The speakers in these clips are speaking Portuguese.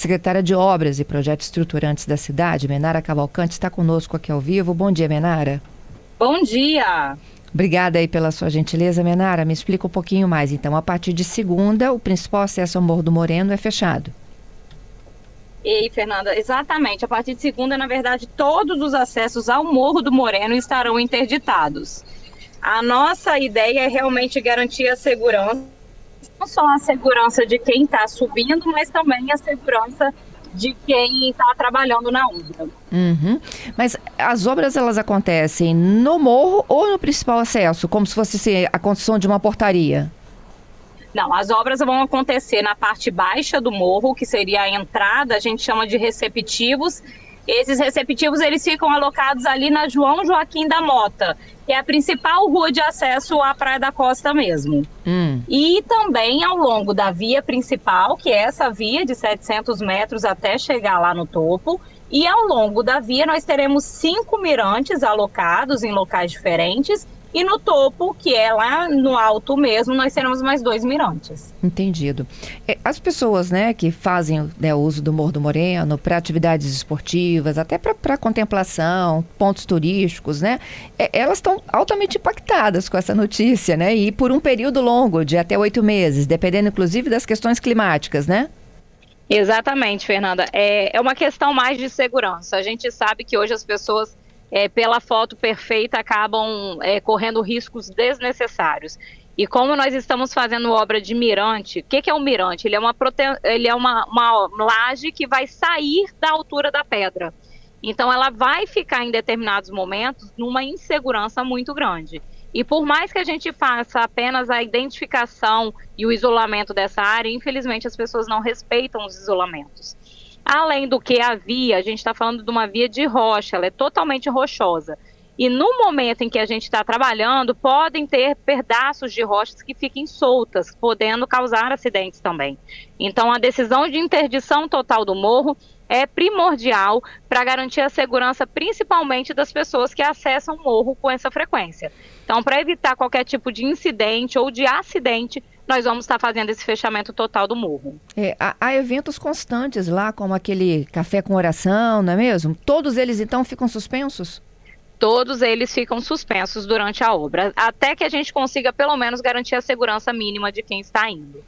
Secretária de Obras e Projetos Estruturantes da cidade, Menara Cavalcante, está conosco aqui ao vivo. Bom dia, Menara. Bom dia. Obrigada aí pela sua gentileza, Menara. Me explica um pouquinho mais. Então, a partir de segunda, o principal acesso ao Morro do Moreno é fechado. Ei, Fernanda, exatamente. A partir de segunda, na verdade, todos os acessos ao Morro do Moreno estarão interditados. A nossa ideia é realmente garantir a segurança, não só a segurança de quem está subindo, mas também a segurança de quem está trabalhando na obra. Mas as obras, elas acontecem no morro ou no principal acesso, como se fosse a construção de uma portaria? Não, as obras vão acontecer na parte baixa do morro, que seria a entrada, a gente chama de receptivos. Esses receptivos, eles ficam alocados ali na João Joaquim da Mota, que é a principal rua de acesso à Praia da Costa mesmo. E também ao longo da via principal, que é essa via de 700 metros até chegar lá no topo. E ao longo da via nós teremos 5 mirantes alocados em locais diferentes. E no topo, que é lá no alto mesmo, nós teremos mais 2 mirantes. Entendido. As pessoas, né, que fazem, né, o uso do Morro do Moreno para atividades esportivas, até para contemplação, pontos turísticos, né, elas estão altamente impactadas com essa notícia, né, e por um período longo, de até 8 meses, dependendo inclusive das questões climáticas, né? Exatamente, Fernanda. É uma questão mais de segurança. A gente sabe que hoje as pessoas, pela foto perfeita, acabam correndo riscos desnecessários. E como nós estamos fazendo obra de mirante, o que é um mirante? Ele é uma laje que vai sair da altura da pedra. Então ela vai ficar em determinados momentos numa insegurança muito grande. E por mais que a gente faça apenas a identificação e o isolamento dessa área, infelizmente as pessoas não respeitam os isolamentos. Além do que a gente está falando de uma via de rocha, ela é totalmente rochosa. E no momento em que a gente está trabalhando, podem ter pedaços de rochas que fiquem soltas, podendo causar acidentes também. Então a decisão de interdição total do morro é primordial para garantir a segurança, principalmente das pessoas que acessam o morro com essa frequência. Então, para evitar qualquer tipo de incidente ou de acidente, nós vamos estar fazendo esse fechamento total do morro. Há eventos constantes lá, como aquele café com oração, não é mesmo? Todos eles, então, ficam suspensos? Todos eles ficam suspensos durante a obra, até que a gente consiga, pelo menos, garantir a segurança mínima de quem está indo.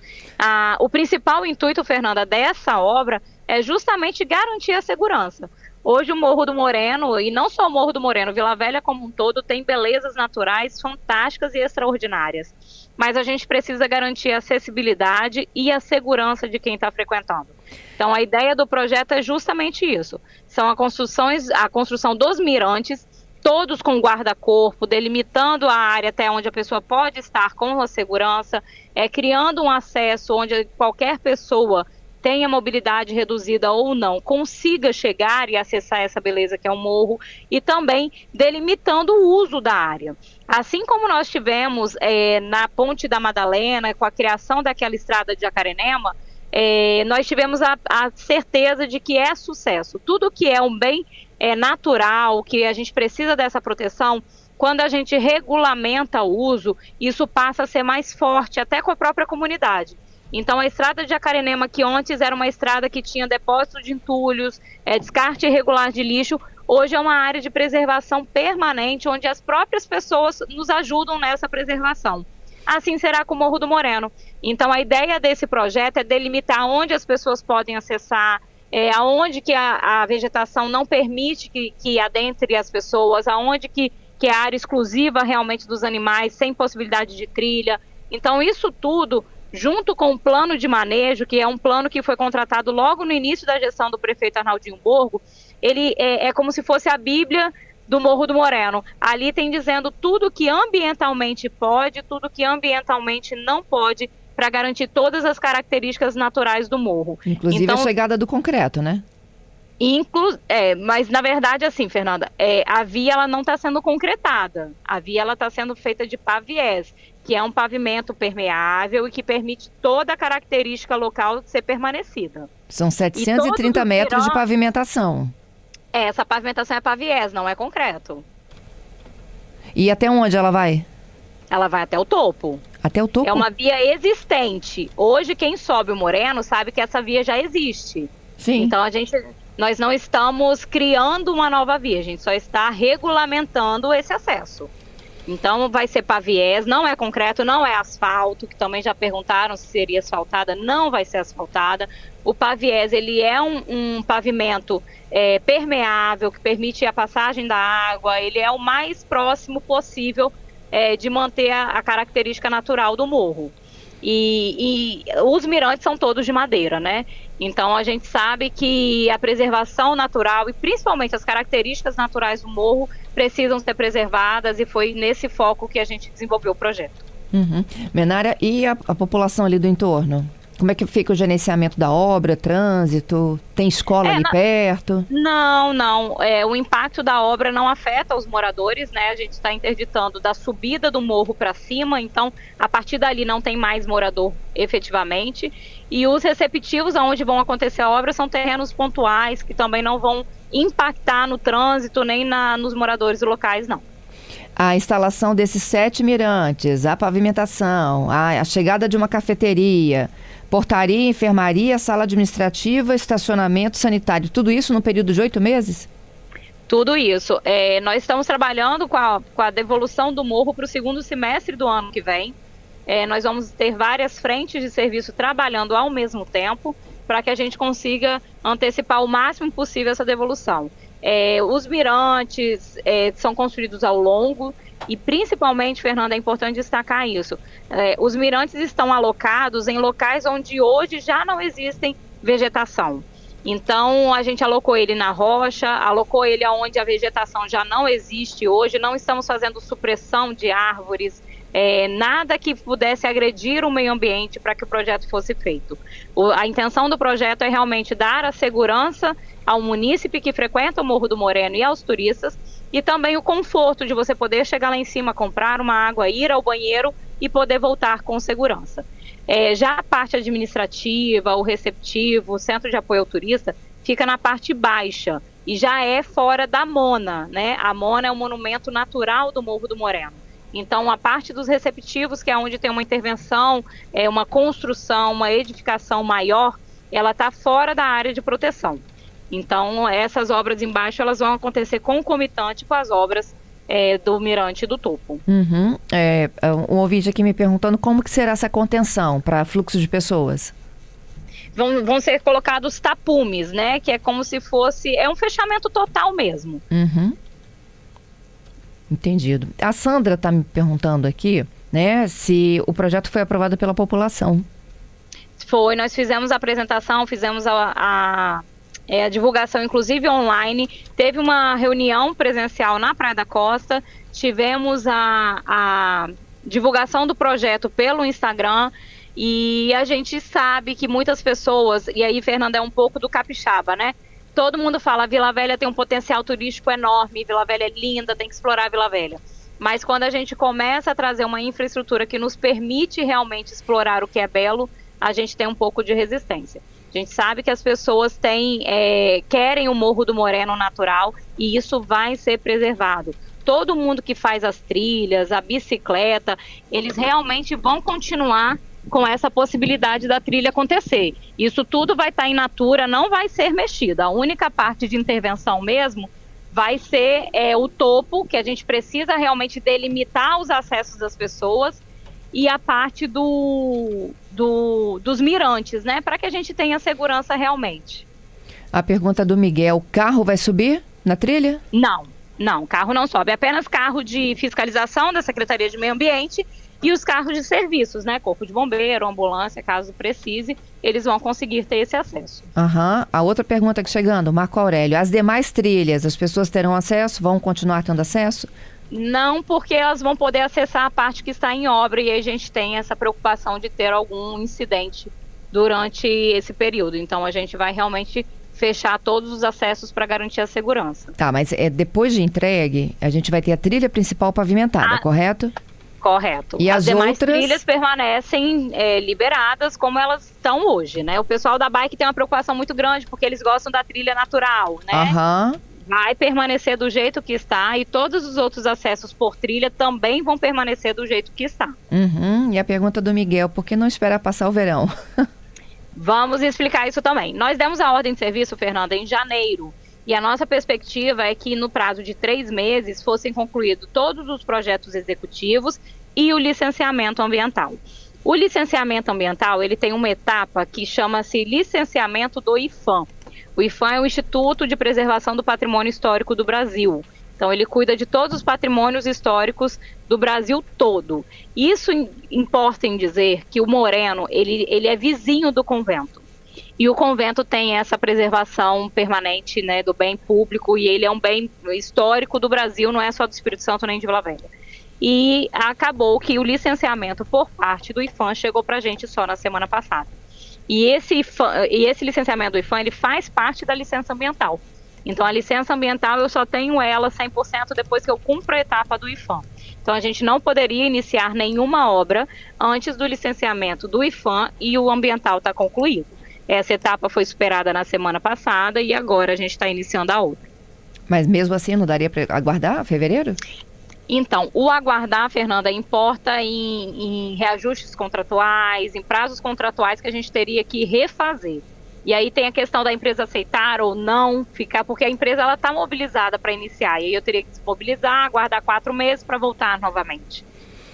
O principal intuito, Fernanda, dessa obra é justamente garantir a segurança. Hoje o Morro do Moreno, e não só o Morro do Moreno, Vila Velha como um todo, tem belezas naturais fantásticas e extraordinárias. Mas a gente precisa garantir a acessibilidade e a segurança de quem está frequentando. Então a ideia do projeto é justamente isso. São a construção dos mirantes, todos com guarda-corpo, delimitando a área até onde a pessoa pode estar com a segurança, criando um acesso onde qualquer pessoa tenha mobilidade reduzida ou não, consiga chegar e acessar essa beleza que é o morro, e também delimitando o uso da área. Assim como nós tivemos na Ponte da Madalena, com a criação daquela estrada de Jacarenema, nós tivemos a certeza de que é sucesso. Tudo que é um bem natural, que a gente precisa dessa proteção, quando a gente regulamenta o uso, isso passa a ser mais forte, até com a própria comunidade. Então a estrada de Jacarenema, que antes era uma estrada que tinha depósito de entulhos, descarte irregular de lixo, hoje é uma área de preservação permanente, onde as próprias pessoas nos ajudam nessa preservação. Assim será com o Morro do Moreno. Então a ideia desse projeto é delimitar onde as pessoas podem acessar, aonde que a vegetação não permite que adentre as pessoas, aonde que é a área exclusiva realmente dos animais, sem possibilidade de trilha. Então isso tudo, junto com o plano de manejo, que é um plano que foi contratado logo no início da gestão do prefeito Arnaldinho Borgo, ele é como se fosse a Bíblia do Morro do Moreno. Ali tem dizendo tudo que ambientalmente pode, tudo que ambientalmente não pode, para garantir todas as características naturais do morro. Inclusive então, a chegada do concreto, né? Mas na verdade, assim, Fernanda, a via ela não está sendo concretada. A via ela está sendo feita de paviés, que é um pavimento permeável e que permite toda a característica local ser permanecida. São 730 metros de pavimentação. Essa pavimentação é paviés, não é concreto. E até onde ela vai? Ela vai até o topo. Até o topo? É uma via existente. Hoje, quem sobe o Moreno sabe que essa via já existe. Sim. Então nós não estamos criando uma nova via, a gente só está regulamentando esse acesso. Então vai ser paviés, não é concreto, não é asfalto, que também já perguntaram se seria asfaltada, não vai ser asfaltada. O paviés, ele é um pavimento permeável, que permite a passagem da água, ele é o mais próximo possível de manter a característica natural do morro. E os mirantes são todos de madeira, né? Então a gente sabe que a preservação natural e principalmente as características naturais do morro precisam ser preservadas, e foi nesse foco que a gente desenvolveu o projeto. Uhum. Menara, e a população ali do entorno? Como é que fica o gerenciamento da obra, trânsito? Tem escola ali perto? Não. O impacto da obra não afeta os moradores, né? A gente está interditando da subida do morro para cima, então a partir dali não tem mais morador efetivamente. E os receptivos onde vão acontecer a obra são terrenos pontuais, que também não vão impactar no trânsito nem nos moradores locais, não. A instalação desses 7 mirantes, a pavimentação, a chegada de uma cafeteria, portaria, enfermaria, sala administrativa, estacionamento sanitário, tudo isso no período de 8 meses? Tudo isso. Nós estamos trabalhando com a devolução do morro para o segundo semestre do ano que vem. Nós vamos ter várias frentes de serviço trabalhando ao mesmo tempo para que a gente consiga antecipar o máximo possível essa devolução. Os mirantes são construídos ao longo e, principalmente, Fernanda, é importante destacar isso. Os mirantes estão alocados em locais onde hoje já não existem vegetação. Então, a gente alocou ele na rocha, alocou ele onde a vegetação já não existe hoje, não estamos fazendo supressão de árvores, nada que pudesse agredir o meio ambiente para que o projeto fosse feito. A intenção do projeto é realmente dar a segurança ao munícipe que frequenta o Morro do Moreno e aos turistas, e também o conforto de você poder chegar lá em cima, comprar uma água, ir ao banheiro e poder voltar com segurança. Já a parte administrativa, o receptivo, o centro de apoio ao turista, fica na parte baixa e já é fora da Mona, né? A Mona é o monumento natural do Morro do Moreno. Então, a parte dos receptivos, que é onde tem uma intervenção, uma construção, uma edificação maior, ela está fora da área de proteção. Então, essas obras embaixo, elas vão acontecer concomitante com as obras do mirante do topo. Uhum. Um ouvinte aqui me perguntando como que será essa contenção para fluxo de pessoas. Vão ser colocados tapumes, né? Que é como se fosse... É um fechamento total mesmo. Uhum. Entendido. A Sandra está me perguntando aqui, né, se o projeto foi aprovado pela população. Foi, nós fizemos a apresentação, fizemos a divulgação, inclusive online. Teve uma reunião presencial na Praia da Costa, tivemos a divulgação do projeto pelo Instagram, e a gente sabe que muitas pessoas, e aí, Fernanda, é um pouco do capixaba, né? Todo mundo fala, Vila Velha tem um potencial turístico enorme, Vila Velha é linda, tem que explorar Vila Velha. Mas quando a gente começa a trazer uma infraestrutura que nos permite realmente explorar o que é belo, a gente tem um pouco de resistência. A gente sabe que as pessoas querem o Morro do Moreno natural, e isso vai ser preservado. Todo mundo que faz as trilhas, a bicicleta, eles realmente vão continuar com essa possibilidade da trilha acontecer. Isso tudo vai estar in natura, não vai ser mexido. A única parte de intervenção mesmo vai ser o topo, que a gente precisa realmente delimitar os acessos das pessoas, e a parte dos mirantes, né, para que a gente tenha segurança realmente. A pergunta do Miguel: carro vai subir na trilha? Não, carro não sobe, apenas carro de fiscalização da Secretaria de Meio Ambiente e os carros de serviços, né, corpo de bombeiro, ambulância, caso precise, eles vão conseguir ter esse acesso. Uhum. A outra pergunta que chegando, Marco Aurélio: as demais trilhas, as pessoas terão acesso, vão continuar tendo acesso? Não, porque elas vão poder acessar a parte que está em obra, e aí a gente tem essa preocupação de ter algum incidente durante esse período. Então a gente vai realmente fechar todos os acessos para garantir a segurança. Tá, mas depois de entregue, a gente vai ter a trilha principal pavimentada, correto? Correto. E as demais outras trilhas permanecem liberadas como elas estão hoje, né? O pessoal da bike tem uma preocupação muito grande, porque eles gostam da trilha natural, né? Aham. Vai permanecer do jeito que está, e todos os outros acessos por trilha também vão permanecer do jeito que está. Uhum. E a pergunta do Miguel: por que não esperar passar o verão? Vamos explicar isso também. Nós demos a ordem de serviço, Fernanda, em janeiro. E a nossa perspectiva é que no prazo de 3 meses fossem concluídos todos os projetos executivos e o licenciamento ambiental. O licenciamento ambiental, ele tem uma etapa que chama-se licenciamento do IPHAN. O IPHAN é o Instituto de Preservação do Patrimônio Histórico do Brasil. Então, ele cuida de todos os patrimônios históricos do Brasil todo. Isso importa em dizer que o Moreno, ele é vizinho do convento. E o convento tem essa preservação permanente, né, do bem público, e ele é um bem histórico do Brasil, não é só do Espírito Santo nem de Vila Velha. E acabou que o licenciamento por parte do IPHAN chegou para a gente só na semana passada. E esse licenciamento do IPHAN, ele faz parte da licença ambiental. Então, a licença ambiental eu só tenho ela 100% depois que eu cumpro a etapa do IPHAN. Então, a gente não poderia iniciar nenhuma obra antes do licenciamento do IPHAN e o ambiental está concluído. Essa etapa foi superada na semana passada e agora a gente está iniciando a outra. Mas mesmo assim não daria para aguardar fevereiro? Então, o aguardar, Fernanda, importa em reajustes contratuais, em prazos contratuais que a gente teria que refazer. E aí tem a questão da empresa aceitar ou não ficar, porque a empresa está mobilizada para iniciar. E aí eu teria que se mobilizar, aguardar 4 meses para voltar novamente.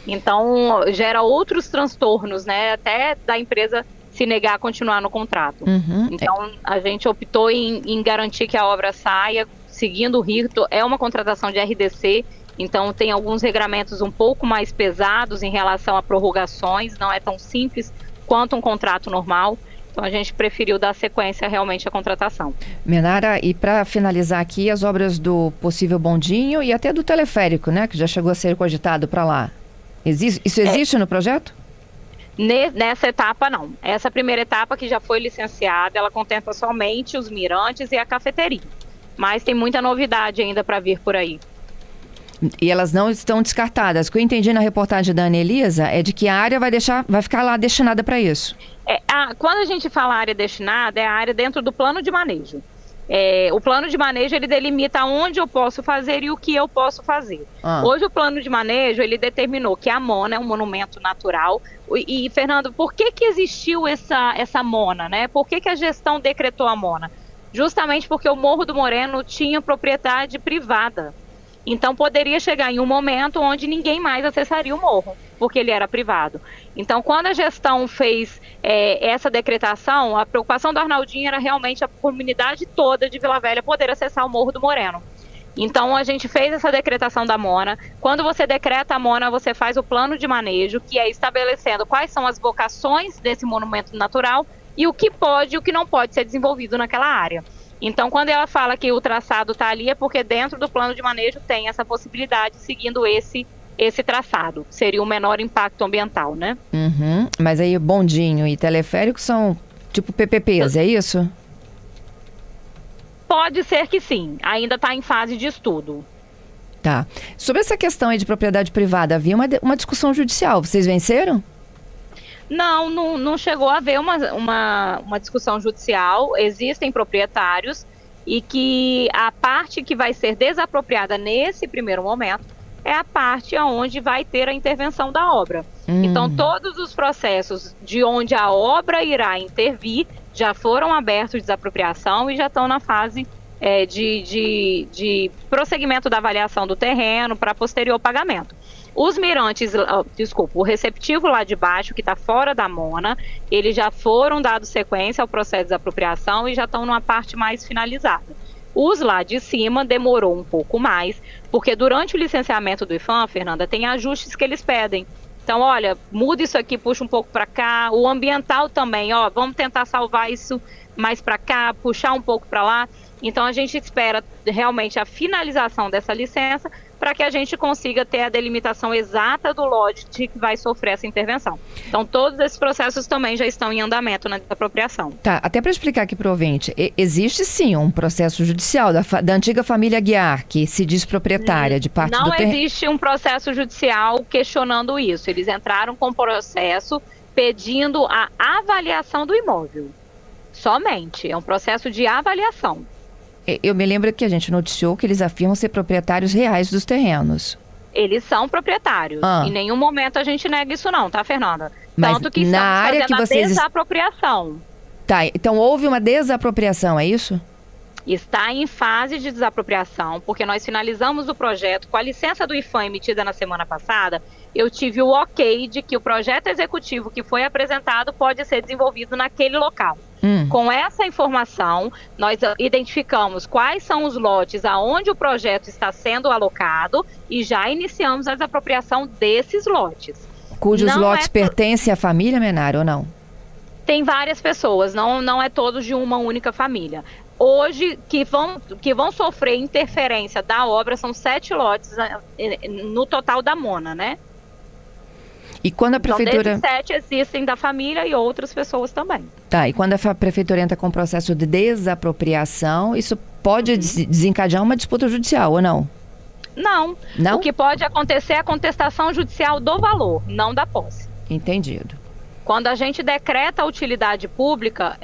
Então, gera outros transtornos, né? Até da empresa se negar a continuar no contrato. Então, a gente optou em garantir que a obra saia, seguindo o rito. É uma contratação de RDC, então tem alguns regramentos um pouco mais pesados em relação a prorrogações, não é tão simples quanto um contrato normal. Então, a gente preferiu dar sequência realmente à contratação. Menara, e para finalizar aqui, as obras do possível bondinho e até do teleférico, né? Que já chegou a ser cogitado para lá. Isso existe no projeto? Nessa etapa, não. Essa primeira etapa que já foi licenciada, ela contempla somente os mirantes e a cafeteria. Mas tem muita novidade ainda para vir por aí. E elas não estão descartadas. O que eu entendi na reportagem da Ana Elisa é de que a área vai ficar lá destinada para isso. Quando a gente fala área destinada, é a área dentro do plano de manejo. O plano de manejo, ele delimita onde eu posso fazer e o que eu posso fazer. Hoje o plano de manejo, ele determinou que a Mona é um monumento natural. E Fernando, por que existiu essa Mona, né? Por que a gestão decretou a Mona? Justamente porque o Morro do Moreno tinha propriedade privada. Então, poderia chegar em um momento onde ninguém mais acessaria o morro, porque ele era privado. Então, quando a gestão fez essa decretação, a preocupação do Arnaldinho era realmente a comunidade toda de Vila Velha poder acessar o Morro do Moreno. Então, a gente fez essa decretação da Mona. Quando você decreta a Mona, você faz o plano de manejo, que é estabelecendo quais são as vocações desse monumento natural e o que pode e o que não pode ser desenvolvido naquela área. Então, quando ela fala que o traçado está ali, é porque dentro do plano de manejo tem essa possibilidade, seguindo esse traçado. Seria o menor impacto ambiental, né? Mas aí bondinho e teleférico são tipo PPPs, é isso? Pode ser que sim. Ainda está em fase de estudo. Tá. Sobre essa questão aí de propriedade privada, havia uma discussão judicial. Vocês venceram? Não chegou a haver uma discussão judicial. Existem proprietários e que a parte que vai ser desapropriada nesse primeiro momento é a parte onde vai ter a intervenção da obra. Então, todos os processos de onde a obra irá intervir já foram abertos de desapropriação e já estão na fase de prosseguimento da avaliação do terreno para posterior pagamento. Os mirantes, o receptivo lá de baixo, que está fora da Mona, eles já foram dados sequência ao processo de desapropriação e já estão numa parte mais finalizada. Os lá de cima demorou um pouco mais, porque durante o licenciamento do IPHAN, Fernanda, tem ajustes que eles pedem. Então, olha, muda isso aqui, puxa um pouco para cá. O ambiental também, vamos tentar salvar isso mais para cá, puxar um pouco para lá. Então, a gente espera realmente a finalização dessa licença para que a gente consiga ter a delimitação exata do lote que vai sofrer essa intervenção. Então, todos esses processos também já estão em andamento na desapropriação. Tá, até para explicar aqui para o ouvinte, existe sim um processo judicial da antiga família Guiar, que se diz proprietária de parte do terreno. Não existe um processo judicial questionando isso. Eles entraram com processo pedindo a avaliação do imóvel. Somente, é um processo de avaliação. Eu me lembro que a gente noticiou que eles afirmam ser proprietários reais dos terrenos. Eles são proprietários. Em nenhum momento a gente nega isso não, tá, Fernanda? Mas tanto que na área que vocês desapropriação. Tá, então houve uma desapropriação, é isso? Está em fase de desapropriação, porque nós finalizamos o projeto com a licença do IPHAN emitida na semana passada. Eu tive o ok de que o projeto executivo que foi apresentado pode ser desenvolvido naquele local. Com essa informação, nós identificamos quais são os lotes aonde o projeto está sendo alocado e já iniciamos a desapropriação desses lotes. Cujos lotes pertencem à família Menaro ou não? Tem várias pessoas, não é todos de uma única família. Hoje, que vão sofrer interferência da obra, são 7 lotes no total da Mona, né? E quando a prefeitura... Então, desses 7 existem da família e outras pessoas também. Tá, e quando a prefeitura entra com o processo de desapropriação, isso pode desencadear uma disputa judicial ou não? Não. O que pode acontecer é a contestação judicial do valor, não da posse. Entendido. Quando a gente decreta a utilidade pública,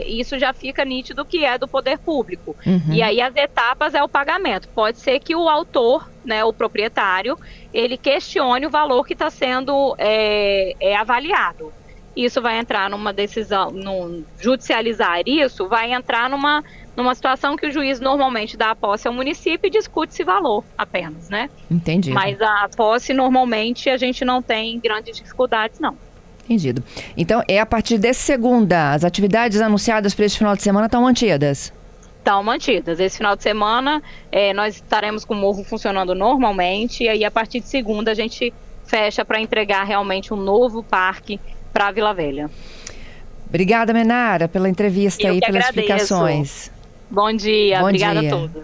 isso já fica nítido que é do poder público. E aí as etapas é o pagamento. Pode ser que o autor, né, o proprietário, ele questione o valor que está sendo avaliado. Isso vai entrar numa decisão, judicializar isso, vai entrar numa situação que o juiz normalmente dá a posse ao município e discute esse valor apenas, né? Entendi. Mas a posse, normalmente, a gente não tem grandes dificuldades, não. Entendido. Então, a partir dessa segunda, as atividades anunciadas para esse final de semana estão mantidas? Estão mantidas. Esse final de semana, nós estaremos com o morro funcionando normalmente, e aí a partir de segunda a gente fecha para entregar realmente um novo parque para a Vila Velha. Obrigada, Menara, pela entrevista e pelas agradeço. explicações. Bom dia, Bom obrigada dia. a todos.